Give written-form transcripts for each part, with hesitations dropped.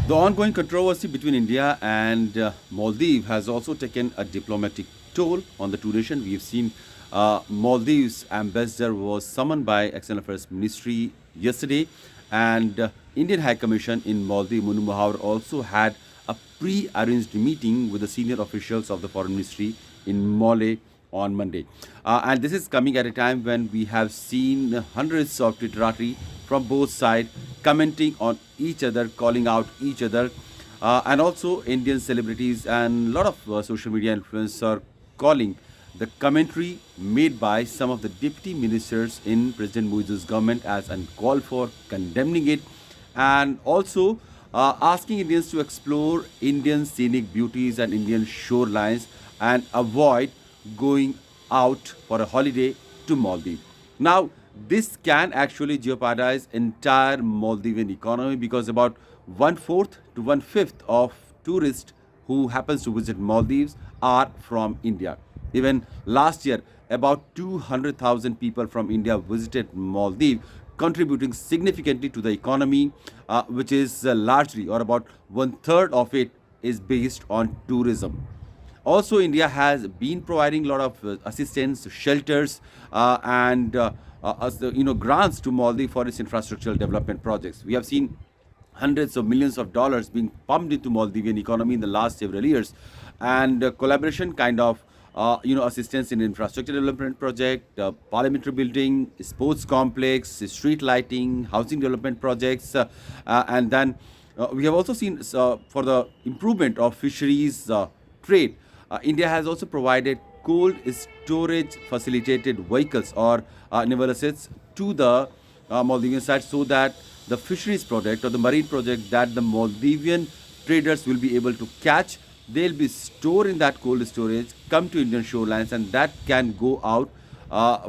The ongoing controversy between India and Maldives has also taken a diplomatic toll on the two nations. We've seen Maldives ambassador was summoned by External Affairs Ministry yesterday, and Indian High Commission in Maldives, Munu Mahawar, also had a pre-arranged meeting with the senior officials of the Foreign Ministry in Male on Monday. And this is coming at a time when we have seen hundreds of Twitterati from both sides commenting on each other, calling out each other, and also Indian celebrities and a lot of social media influencers are calling the commentary made by some of the deputy ministers in President Muizzu's government as a call for condemning it, and also asking Indians to explore Indian scenic beauties and Indian shorelines and avoid going out for a holiday to Maldives. Now, this can actually jeopardize entire Maldivian economy because about one fourth to one fifth of tourists who happens to visit Maldives are from India. Even last year, about 200,000 people from India visited Maldives, contributing significantly to the economy, which is largely or about one third of it is based on tourism. Also, India has been providing a lot of assistance, shelters, and grants to Maldives for its infrastructural development projects. We have seen hundreds of millions of dollars being pumped into Maldivian economy in the last several years, and collaboration kind of assistance in infrastructure development project, parliamentary building, sports complex, street lighting, housing development projects, and then we have also seen for the improvement of fisheries trade. India has also provided cold storage facilitated vehicles or naval assets to the Maldivian side so that the fisheries project or the marine project that the Maldivian traders will be able to catch, they'll be stored in that cold storage, come to Indian shorelines, and that can go out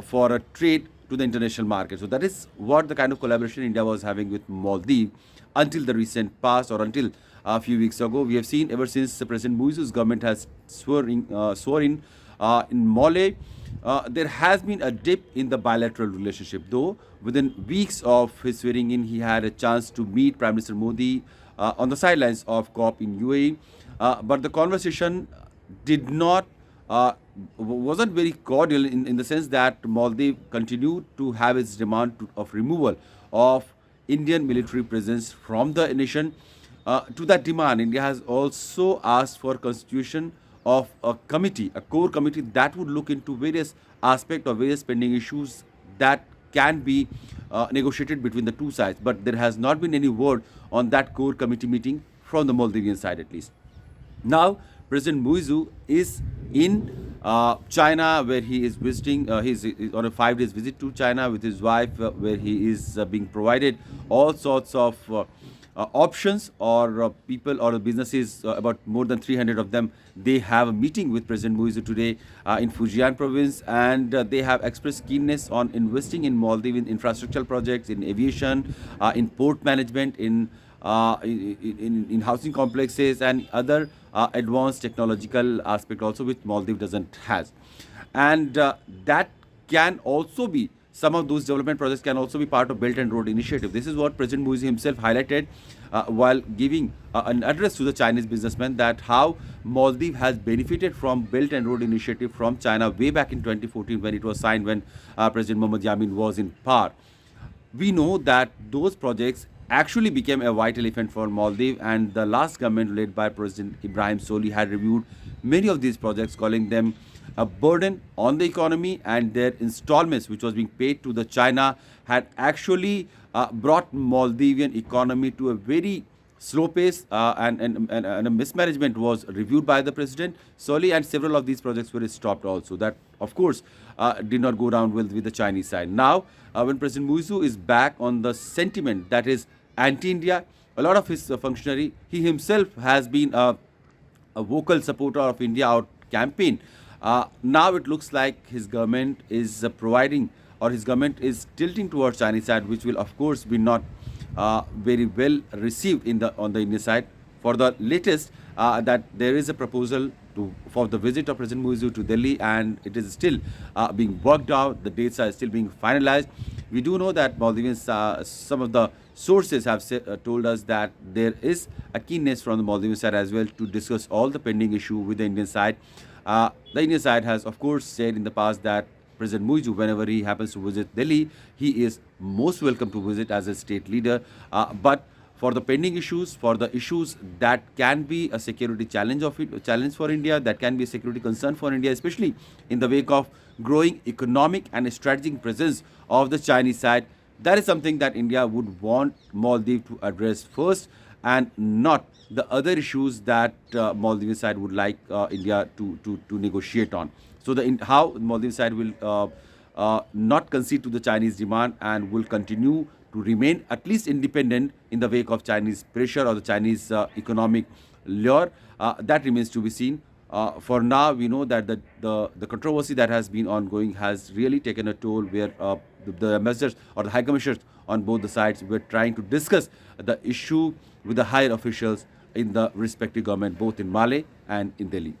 for a trade to the international market. So that is what the kind of collaboration India was having with Maldives until the recent past or until a few weeks ago. We have seen ever since President Muizzu's government has sworn in Male, there has been a dip in the bilateral relationship. Though within weeks of his swearing in, he had a chance to meet Prime Minister Modi on the sidelines of COP in UAE, but the conversation did not wasn't very cordial in the sense that Maldives continued to have its demand of removal of Indian military presence from the nation. To that demand, India has also asked for constitution of a committee, a core committee that would look into various aspects or various pending issues that can be negotiated between the two sides. But there has not been any word on that core committee meeting from the Maldivian side, at least. Now, President Muizzu is in China, where he is visiting. He's on a 5 days visit to China with his wife, where he is being provided all sorts of options or people or businesses. About more than 300 of them. They have a meeting with President Muizzu today in Fujian province, and they have expressed keenness on investing in Maldivian infrastructural projects, in aviation, in port management, in housing complexes and other advanced technological aspect also which Maldives doesn't has, and that can also be some of those development projects can also be part of Belt and Road Initiative. This is what President Muizzu himself highlighted while giving an address to the Chinese businessmen that how Maldives has benefited from Belt and Road Initiative from China way back in 2014 when it was signed when President Mohamed Yamin was in power. We know that those projects actually became a vital event for Maldives, and the last government led by President Ibrahim Soli had reviewed many of these projects, calling them a burden on the economy, and their installments, which was being paid to the China, had actually brought Maldivian economy to a very slow pace, and a mismanagement was reviewed by the president Soli, and several of these projects were stopped also. That, of course, did not go down well with the Chinese side. Now, when President Muizzu is back on the sentiment that is anti-India, a lot of his functionary, he himself has been a vocal supporter of India Out campaign. Now it looks like his government is providing, or his government is tilting towards Chinese side, which will of course be not very well received in the on the Indian side. For the latest, that there is a proposal for the visit of President Muizzu to Delhi, and it is still being worked out. The dates are still being finalized. We do know that Maldivians, some of the sources have told us that there is a keenness from the Maldivian side as well to discuss all the pending issue with the Indian side. The Indian side has, of course, said in the past that President Muizzu, whenever he happens to visit Delhi, he is most welcome to visit as a state leader. But for the pending issues, for the issues that can be a security challenge for India, that can be a security concern for India, especially in the wake of growing economic and strategic presence of the Chinese side, that is something that India would want Maldives to address first, and not the other issues that Maldivian side would like India to negotiate on. So how Maldivian side will not concede to the Chinese demand and will continue to remain at least independent in the wake of Chinese pressure or the Chinese economic lure, that remains to be seen. For now, we know that the controversy that has been ongoing has really taken a toll, where the ambassadors or the high commissioners on both the sides were trying to discuss the issue with the higher officials in the respective government, both in Malé and in Delhi.